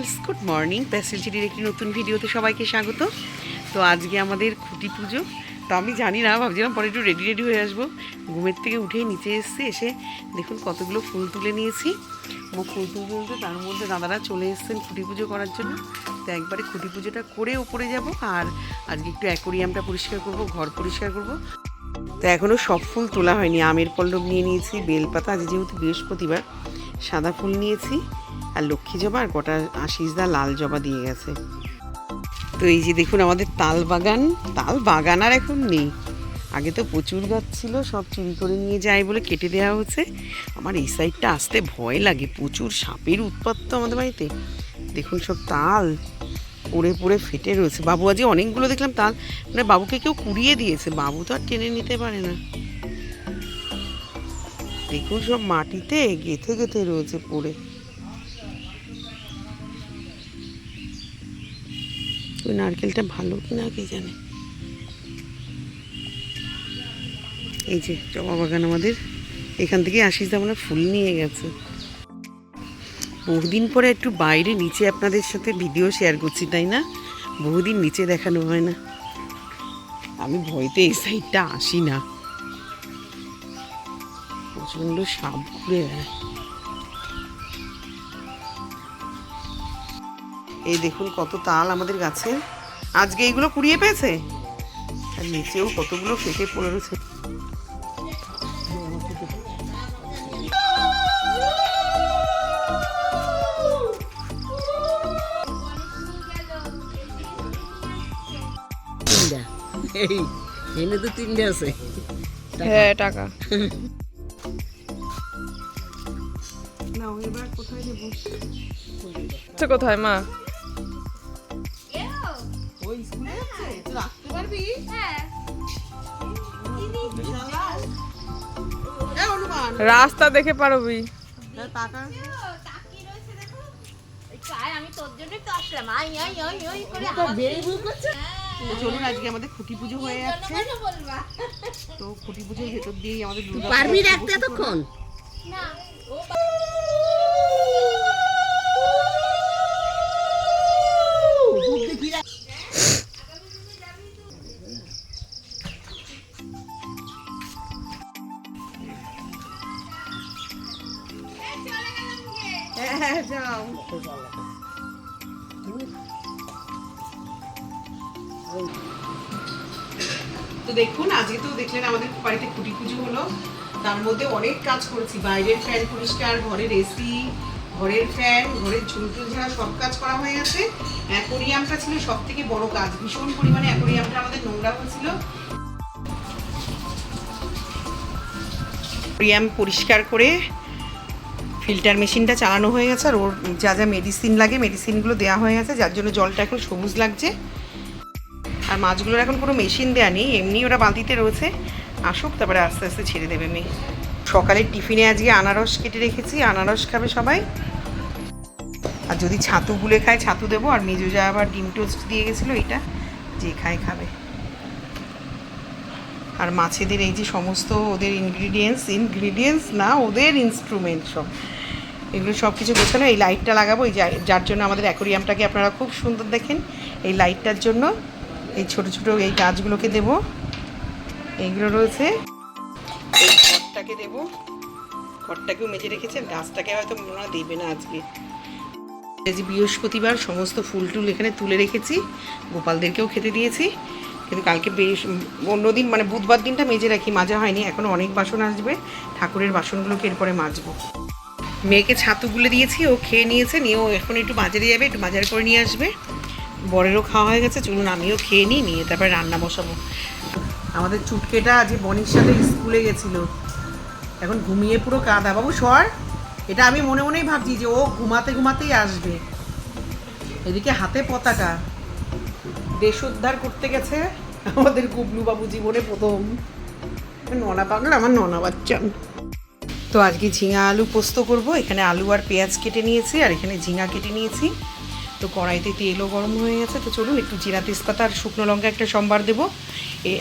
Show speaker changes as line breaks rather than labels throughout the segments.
Friends, good morning. Parcel চিটির একটি নতুন ভিডিওতে সবাইকে স্বাগত। তো আজকে আমাদের খুঁটি পুজো। তো আমি জানি না, ভাবছিলাম পরে একটু রেডি হয়ে আসবো। ঘুমের থেকে উঠেই নিচে এসেছি, এসে দেখুন কতগুলো ফুল তুলে নিয়েছি। ফুল তুলতে তার মধ্যে দাদারা চলে এসেছেন খুঁটি পুজো করার জন্য। তো একবারে খুঁটি পুজোটা করে উপরে যাব, আর আজকে একটু অ্যাকোরিয়ামটা পরিষ্কার করব, ঘর পরিষ্কার করব। তো এখনও সব ফুল তোলা হয়নি। আমের পল্লব নিয়ে নিয়েছি, বেলপাতা, আজ যেহেতু বৃহস্পতিবার সাদা ফুল নিয়েছি, আর লক্ষ্মী জবা আর গোটা আশিসদা লাল জবা দিয়ে গেছে। তো এই যে দেখুন আমাদের তাল বাগান আর এখন নেই। আগে তো প্রচুর গাছ ছিল, সব চুরি করে নিয়ে যায় বলে কেটে দেওয়া হয়েছে। আমার এই সাইডটা আসতে ভয় লাগে, প্রচুর সাপের উৎপাত তো আমাদের বাড়িতে। দেখুন সব তাল পড়ে পড়ে ফেটে রয়েছে। বাবু আজকে অনেকগুলো দেখলাম তাল, মানে বাবুকে কেউ কুড়িয়ে দিয়েছে, বাবু তো আর টেনে নিতে পারে না। দেখুন সব মাটিতে গেথে গেথে রয়েছে পড়ে। ওই নারকেলটা ভালো কিনা কে জানে। এই যে জবা বাগান আমাদের, এখান থেকে আশিস দা মানে ফুল নিয়ে গেছে। বহুদিন পরে একটু বাইরে নিচে আপনাদের সাথে ভিডিও শেয়ার করছি, তাই না? বহুদিন নিচে দেখানো হয় না। আমি ভয়তে এই সাইডটা আসি না, প্রচণ্ড সাপ ঘুরে বেড়ায়। এই দেখুন কত তাল আমাদের গাছে, আজকে এইগুলো কুড়িয়ে পেয়েছে। আর নিচেও কতগুলো ফেটে পড়ে রয়েছে।
তো তিনটে আছে।
হ্যাঁ, টাকা
কোথায় দেবো?
কোথায় মা?
ওই স্কুলে যাচ্ছে, তো রাখতে পারবি?
রাস্তা দেখে পারবি।
টাকা
আমি তোর জন্যই তো আসলাম। আই আই আই আই করে
তো চলুন, আজকে আমাদের খুঁটি পুজো হয়ে যাচ্ছে। তো খুঁটি পুজোর ভেতর দিয়েই আমাদের দুর্গা
পারবি রাখতে এতক্ষণ?
না ও
হ্যাঁ যাও। তো দেখুন, আজকে তো দেখলেন আমাদের বাড়িতে খুঁটি পুজো হলো। তার মধ্যে অনেক কাজ করেছি, বাইরের ফ্যান পরিষ্কার, ঘরের এসি, ঘরের ফ্যান, ঘরের ঝুলটুল ঝাড়া সব কাজ করা হয়ে গেছে। অ্যাকোরিয়ামটা ছিল সব থেকে বড় কাজ, ভীষণ পরিমাণে অ্যাকোরিয়ামটা আমাদের নোংরা হয়েছিল। অ্যাকোরিয়াম পরিষ্কার করে ফিল্টার মেশিনটা চালানো হয়ে গেছে, আর ওর যা যা মেডিসিন লাগে মেডিসিনগুলো দেওয়া হয়ে গেছে, যার জন্য জলটা এখন সবুজ লাগছে। আর মাছগুলোর এখন কোনো মেশিন দেওয়া নেই, এমনি ওরা বালতিতে রয়েছে। আসুক, তারপরে আস্তে আস্তে ছেড়ে দেবে মেয়ে। সকালের টিফিনে আজকে আনারস কেটে রেখেছি, আনারস খাবে সবাই। আর যদি ছাতু গুলে খায় ছাতু দেবো। আর মেজো যা আবার ডিম টোস্ট দিয়ে গেছিলো, এটা যে খায় খাবে। আর মাছেদের এই যে সমস্ত ওদের ইনগ্রিডিয়েন্টস না, ওদের ইনস্ট্রুমেন্ট সব, এগুলো সব কিছু গোছানো। এই লাইটটা লাগাবো, এই যার জন্য আমাদের অ্যাকোরিয়ামটাকে আপনারা খুব সুন্দর দেখেন। এই লাইটটার জন্য এই ছোট ছোট এই গাছগুলোকে দেব, এইগুলো রয়েছে। এই ঘরটাকে দেবো, ঘরটাকেও মেজে রেখেছে। গাছটাকে হয়তো মনে হয় দেবে না আজকে। এই যে বৃহস্পতিবার সমস্ত ফুল টুল এখানে তুলে রেখেছি, গোপালদেরকেও খেতে দিয়েছি। কিন্তু কালকে অন্যদিন মানে বুধবার দিনটা মেজে রাখি, মাজা হয়নি। এখনও অনেক বাসন আসবে, ঠাকুরের বাসনগুলোকে এরপরে মাজবো। মেয়েকে ছাতু গুলে দিয়েছি, ও খেয়ে নিয়েছে, নিয়ে ও এখন একটু বাজারে যাবে, একটু বাজার করে নিয়ে আসবে। বরেরও খাওয়া হয়ে গেছে, চলুন আমিও খেয়ে নিয়ে তারপরে রান্না বসাবো। আমাদের চুটকেটা আজ বনির সাথে স্কুলে গেছিলো, এখন ঘুমিয়ে পুরো কাঁদা। বাবু সর, এটা আমি মনে মনেই ভাবছি যে ও ঘুমাতে ঘুমাতেই আসবে। এদিকে হাতে পতাকা, দেশ উদ্ধার করতে গেছে আমাদের গুবলু বাবু, জীবনে প্রথম। ননা পাগল আমার ননা বাচ্চা। তো আজকে ঝিঙা আলু পোস্ত করব। এখানে আলু আর পেঁয়াজ কেটে নিয়েছি, আর এখানে ঝিঙা কেটে নিয়েছি। তো কড়াইতে তেলও গরম হয়ে গেছে। তো চলুন একটু জিরা তেজপাতা আর শুকনো লঙ্কা একটা সম্বার দেবো।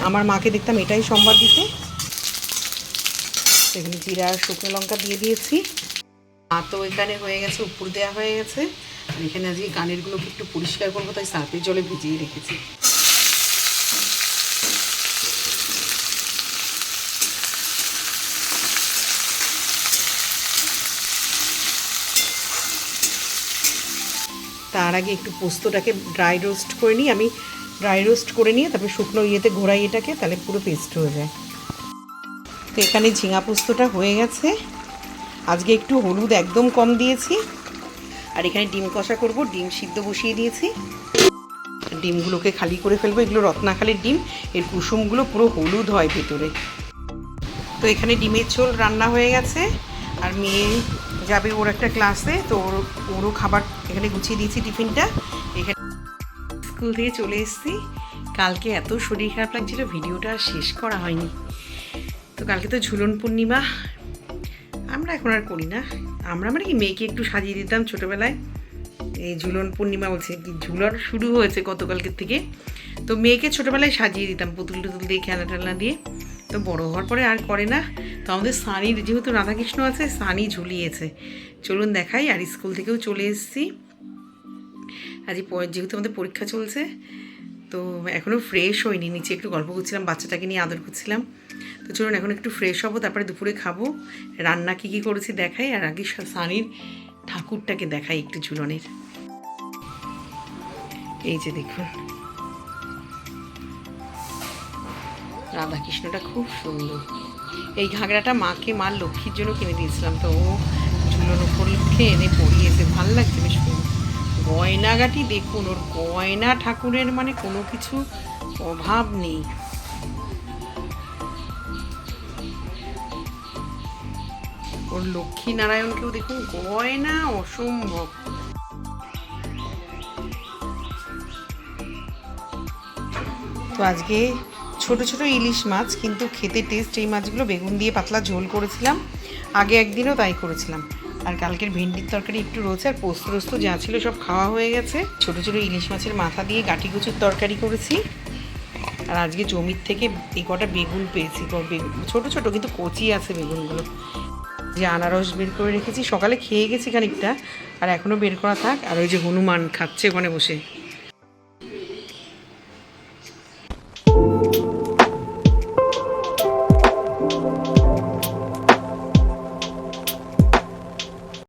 আমার মাকে দেখতাম এটাই সম্বার দিতে। এখানে জিরা আর শুকনো লঙ্কা দিয়ে দিয়েছি। তো এখানে হয়ে গেছে, উপর দেওয়া হয়ে গেছে। আর এখানে আজকে কানেরগুলোকে একটু পরিষ্কার করবো, তাই সার্ফের জলে ভিজিয়ে রেখেছি। তার আগে একটু পোস্তটাকে ড্রাই রোস্ট করে নিই। আমি ড্রাই রোস্ট করে নিয়ে তারপরে শুকনো ইয়েতে ঘোরাই এটাকে, তাহলে পুরো পেস্ট হয়ে যায়। তো এখানে ঝিঙা পোস্তটা হয়ে গেছে। আজকে একটু হলুদ একদম কম দিয়েছি। আর এখানে ডিম কষা করব, ডিম সিদ্ধ বসিয়ে দিয়েছি। ডিমগুলোকে খালি করে ফেলবো, এগুলো রত্নাখালির ডিম, এর কুসুমগুলো পুরো হলুদ হয় ভেতরে। তো এখানে ডিমের ঝোল রান্না হয়ে গেছে। আর মেয়ে যাবে ওর একটা ক্লাসে, তো ওরও খাবার এখানে গুছিয়ে দিয়েছি টিফিনটা। এখানে স্কুল থেকে চলে এসেছি। কালকে এত শরীর খারাপ লাগছিল, ভিডিওটা আর শেষ করা হয়নি। তো কালকে তো ঝুলন পূর্ণিমা, আমরা এখন আর করি না। আমরা মানে কি মেয়েকে একটু সাজিয়ে দিতাম ছোটোবেলায়। এই ঝুলন পূর্ণিমা বলছে কি, ঝুলন শুরু হয়েছে গতকালকের থেকে। তো মেয়েকে ছোটোবেলায় সাজিয়ে দিতাম পুতুল টুতুল দিয়ে, খেলনা টেলনা দিয়ে। তো বড় হওয়ার পরে আর করে না। তো আমাদের সানির যেহেতু রাধাকৃষ্ণ আছে, সানি ঝুলিয়েছে। চলুন দেখাই। আর স্কুল থেকেও চলে এসেছি। আজ যেহেতু আমাদের পরীক্ষা চলছে, তো এখনও ফ্রেশ হয়নি। নিচে একটু গল্প করছিলাম, বাচ্চাটাকে নিয়ে আদর করছিলাম। তো চলুন এখন একটু ফ্রেশ হবো, তারপরে দুপুরে খাবো। রান্না কী কী করেছি দেখাই। আর আগে সানির ঠাকুরটাকে দেখাই একটু ঝুলনের। এই যে দেখুন, রাধাকৃষ্ণটা খুব সুন্দর। এই ঘাগরাটা মাকে মার লক্ষ্মীর জন্য কিনে দিয়েছিলাম, তো ও ঝুলন উপলক্ষে এনে পরিয়েছে, ভাল লাগছে বেশ সুন্দর। গয়নাগাটি দেখুন, ওর গয়না ঠাকুরের মানে কোনো কিছু অভাব নেই। ওর লক্ষ্মী নারায়ণকেও দেখুন গয়না অসম্ভব। তো আজকে ছোট ছোট ইলিশ মাছ, কিন্তু খেতে টেস্ট। এই মাছগুলো বেগুন দিয়ে পাতলা ঝোল করেছিলাম, আগে একদিনও তাই করেছিলাম। আর কালকের ভেন্ডির তরকারি একটু রয়েছে, আর পোস্ত রোস্ত যা ছিল সব খাওয়া হয়ে গেছে। ছোট ছোট ইলিশ মাছের মাথা দিয়ে গাটি কচুর তরকারি করেছি। আর আজকে জমির থেকে এই কটা বেগুন পেয়েছি, ছোট ছোট কিন্তু কচি আছে বেগুনগুলো। যে আনারস বের করে রেখেছি, সকালে খেয়ে গেছি খানিকটা, আর এখনও বের করা থাক। আর ওই যে হনুমান খাচ্ছে ওখানে বসে।